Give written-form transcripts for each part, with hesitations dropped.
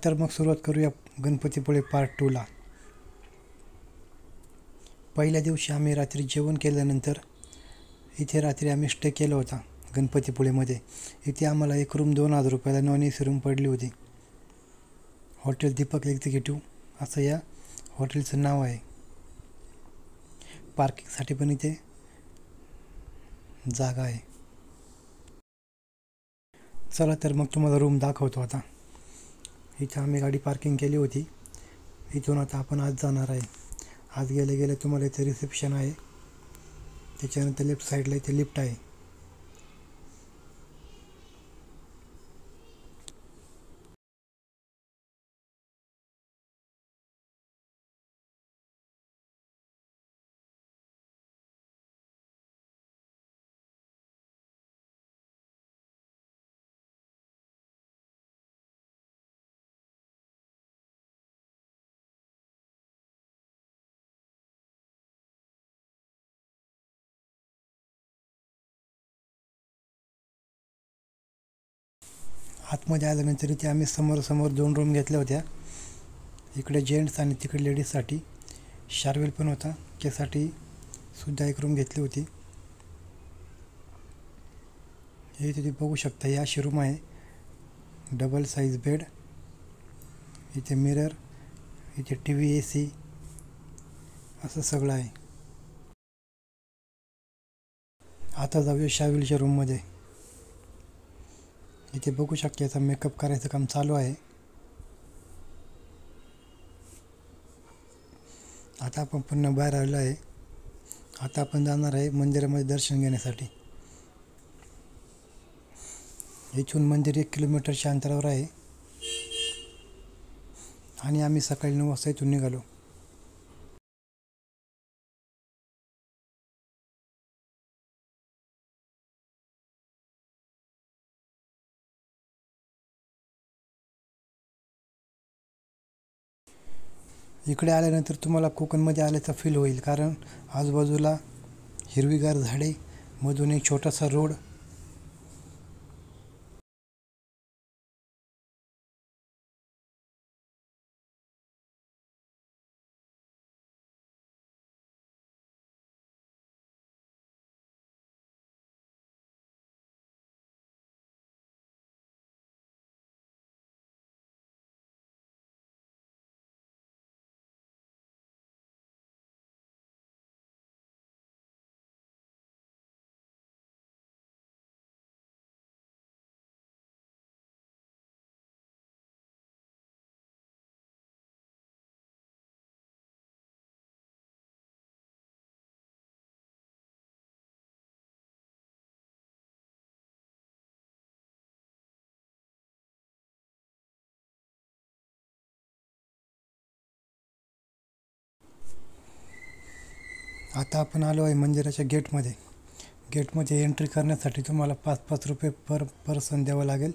तर मग सुरुवात करूया गणपतीपुळे पार्ट 2ला. पहिल्या दिवशी आम्ही रात्री जेवण केल्यानंतर इथे रात्री आम्ही स्टे केला होता गणपतीपुळेमध्ये. इथे आम्हाला एक रूम 2000 रुपयाला नॉन AC रूम पडली होती. हॉटेल दीपक एक्झिक्युटिव्ह असं या हॉटेलचं नाव आहे. पार्किंगसाठी पण इथे जागा आहे. चला तर मग तुम्हाला रूम दाखवतो. आता इथं आम्ही गाडी पार्किंग केली होती. इथून आता आपण आज जाणार आहे. आज गेले गेले तुम्हाला इथे रिसेप्शन आहे, त्याच्यानंतर लेफ्ट साईडला इथे लिफ्ट आहे. आतमध्ये आल्यानंतर इथे आम्ही समोर 2 रूम घेतल्या होत्या. इकडे जेंट्स आणि तिकडे लेडीजसाठी शार्वेल पण होता, त्यासाठी सुद्धा एक रूम घेतली होती. हे तुम्ही बघू शकता, ही अशी रूम आहे. डबल साईज बेड, इथे मिरर, इथे TV, AC असं सगळं आहे. आता जाऊया शार्वेलच्या रूममध्ये. इथे बघू शकता याचा मेकअप करायचं काम चालू आहे. आता आपण पुन्हा बाहेर आलेलो आहे. आता आपण जाणार आहे मंदिरामध्ये दर्शन घेण्यासाठी. इथून मंदिर 1 किलोमीटरच्या अंतरावर आहे आणि आम्ही सकाळी 9 वाजता इथून निघालो. इकडे आल्यानंतर तुम्हाला कोकणमध्ये आल्याचा फील होईल, कारण आजूबाजूला हिरवीगार झाडे, मधून एक छोटासा रोड. आता आपण आलो आहे मंदिराच्या गेटमध्ये. गेटमध्ये एंट्री करण्यासाठी तुम्हाला 5-5 रुपये पर पर्सन द्यावं लागेल.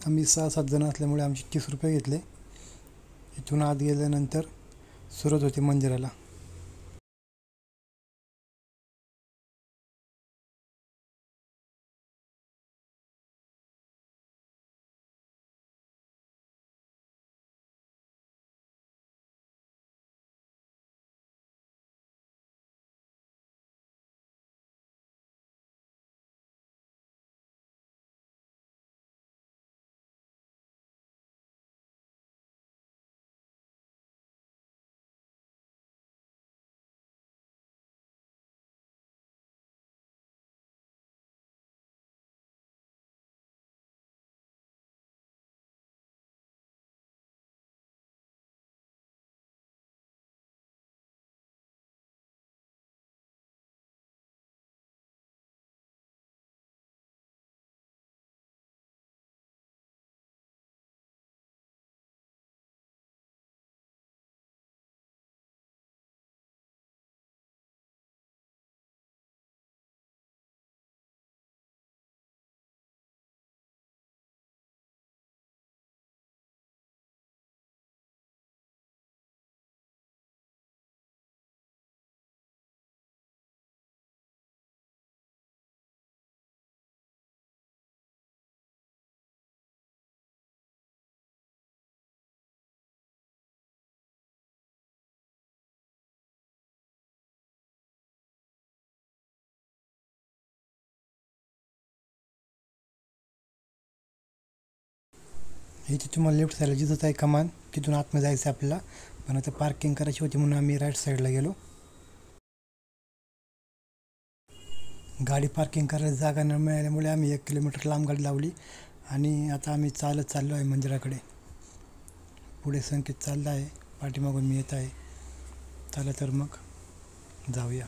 आम्ही 6-7 जण असल्यामुळे आमचे 30 रुपये घेतले. इथून आत गेल्यानंतर सुरुवात होते मंदिराला. इथे तुम्हाला लेफ्ट साईडला दिसत आहे कमान, तिथून आतमध्ये जायचं आहे आपल्याला. पण आता पार्किंग करायची होती म्हणून आम्ही राईट साईडला गेलो. गाडी पार्किंग करायला जागा न मिळाल्यामुळे आम्ही 1 किलोमीटर लांब गाडी लावली आणि आता आम्ही चालत चाललो आहे मंदिराकडे. पुढे संकेत चालला आहे, पाठीमागून मी येत आहे. चला तर मग जाऊया.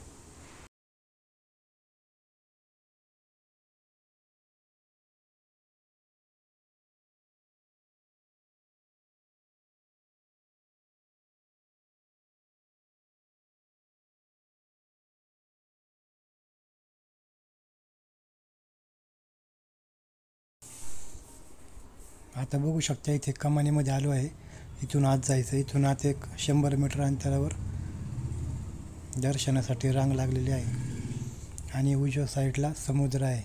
आता बघू शकता इथे कमानीमध्ये आलो आहे. इथून आत जायचं. इथून आत एक 100 मीटर अंतरावर दर्शनासाठी रांग लागलेली आहे आणि उजव्या साईडला समुद्र आहे.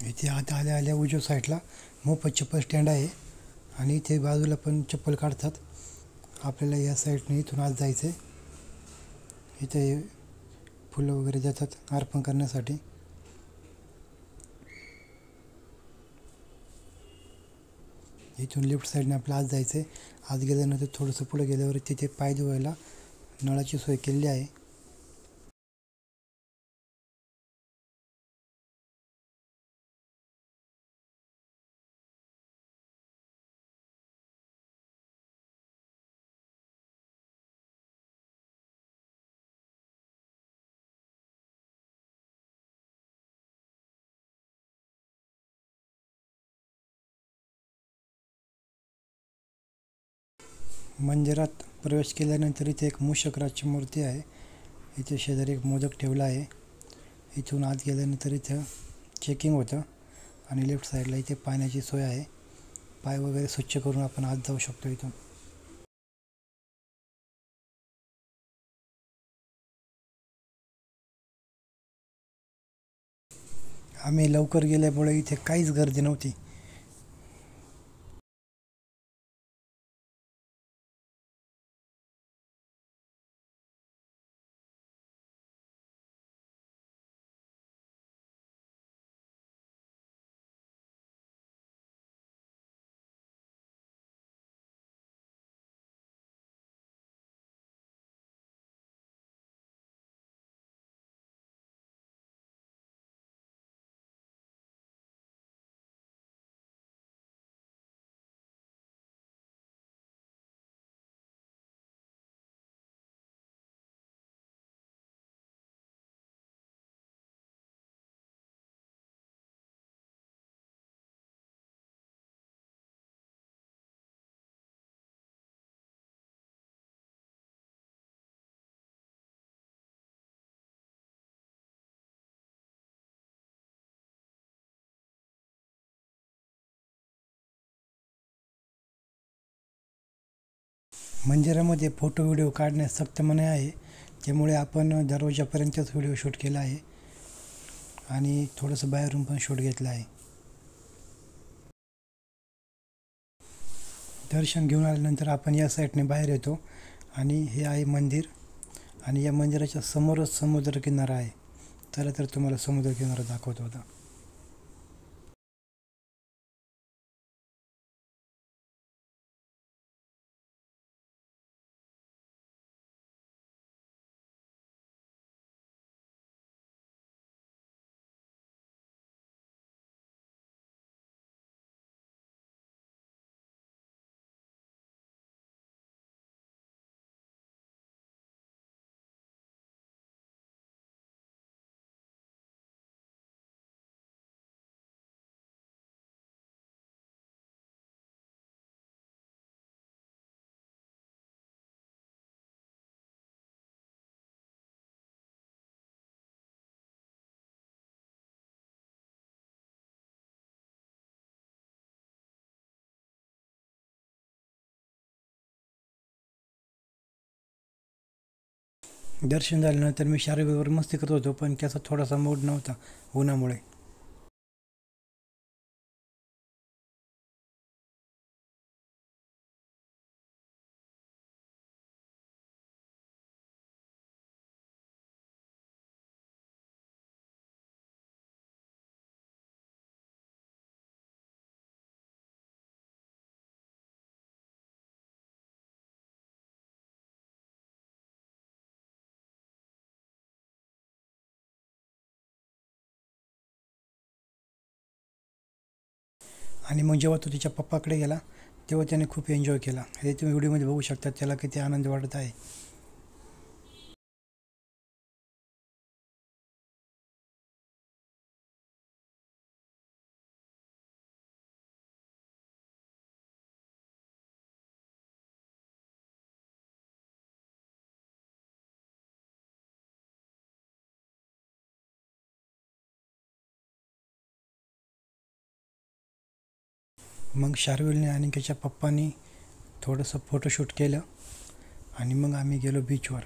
इथे आत आल्या आल्या उजव्या साईडला मोफत चप्पल स्टँड आहे आणि इथे बाजूला पण चप्पल काढतात. आपल्याला या साईडने इथून आत जायचं आहे. इथे फुलं वगैरे देतात अर्पण करण्यासाठी. इथून लेफ्ट साईडने आपल्याला आत जायचं आहे. आत गेल्यानंतर थोडंसं पुढे गेल्यावर तिथे पाय धुवायला नळाची सोय केलेली आहे. मंदिरात प्रवेश केल्यानंतर इथे एक मूषकराजची मूर्ती आहे. इथे शेजारी एक मोदक ठेवला आहे. इथून आत गेल्यानंतर इथं चेकिंग होतं आणि लेफ्ट साईडला इथे पाण्याची सोय आहे. पाय वगैरे स्वच्छ करून आपण आत जाऊ शकतो इथून. आम्ही लवकर गेल्यामुळे इथे काहीच गर्दी नव्हती. मंदिरामध्ये फोटो व्हिडिओ काढण्यास सक्त मनाई आहे. त्यामुळे आपण दरवाजापर्यंतच व्हिडिओ शूट केला आहे आणि थोडंसं बाहेरून पण शूट घेतलं आहे. दर्शन घेऊन आल्यानंतर आपण या साईडने बाहेर येतो आणि हे आहे मंदिर आणि या मंदिराच्या समोरच समुद्रकिनारा आहे. चला तर तुम्हाला समुद्रकिनारा दाखवतो आता. दर्शन झाल्यानंतर मी शार्वीवर मस्ती करत होतो, पण त्याचा थोडासा मूड नव्हता उन्हामुळे. आणि मग जेव्हा तो तिच्या पप्पाकडे गेला तेव्हा त्याने खूप एन्जॉय केला. हे तुम्ही व्हिडिओमध्ये बघू शकता त्याला किती आनंद वाटत आहे. मग शार्विलने आणि त्याच्या पप्पांनी थोडंसं फोटोशूट केलं आणि मग आम्ही गेलो बीचवर.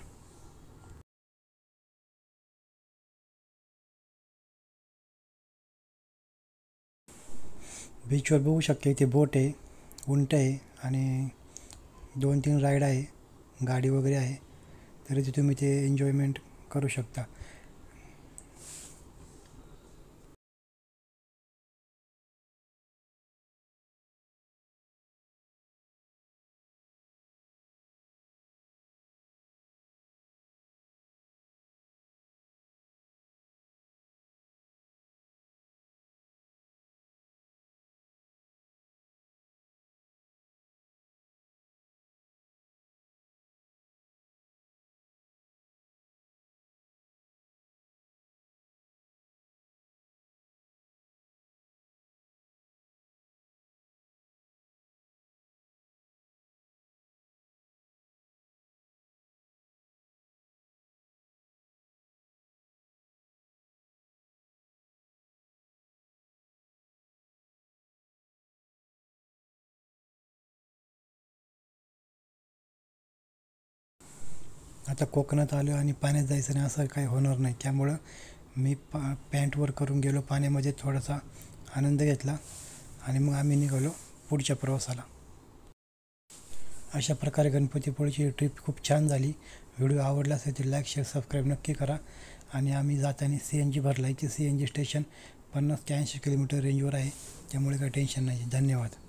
बीचवर बघू शकता इथे बोट आहे, उंट आहे आणि 2-3 राईड आहे, गाडी वगैरे आहे. तरी ते तुम्ही ते एन्जॉयमेंट करू शकता. आता कोकणात आलो आणि पाण्यात जायचं नाही असं काही होणार नाही, त्यामुळं मी पॅन्ट वर करून गेलो पाण्यामध्ये, थोडासा आनंद घेतला आणि मग आम्ही निघालो पुढच्या प्रवासाला. अशा प्रकारे गणपतीपुळेची ट्रिप खूप छान झाली. व्हिडिओ आवडला असेल तर लाईक, शेअर, सबस्क्राईब नक्की करा. आणि आम्ही जाताना CNG भरला आहे. ते CNG स्टेशन 50 ते 80 किलोमीटर रेंजवर आहे, त्यामुळे काही टेन्शन नाही. धन्यवाद.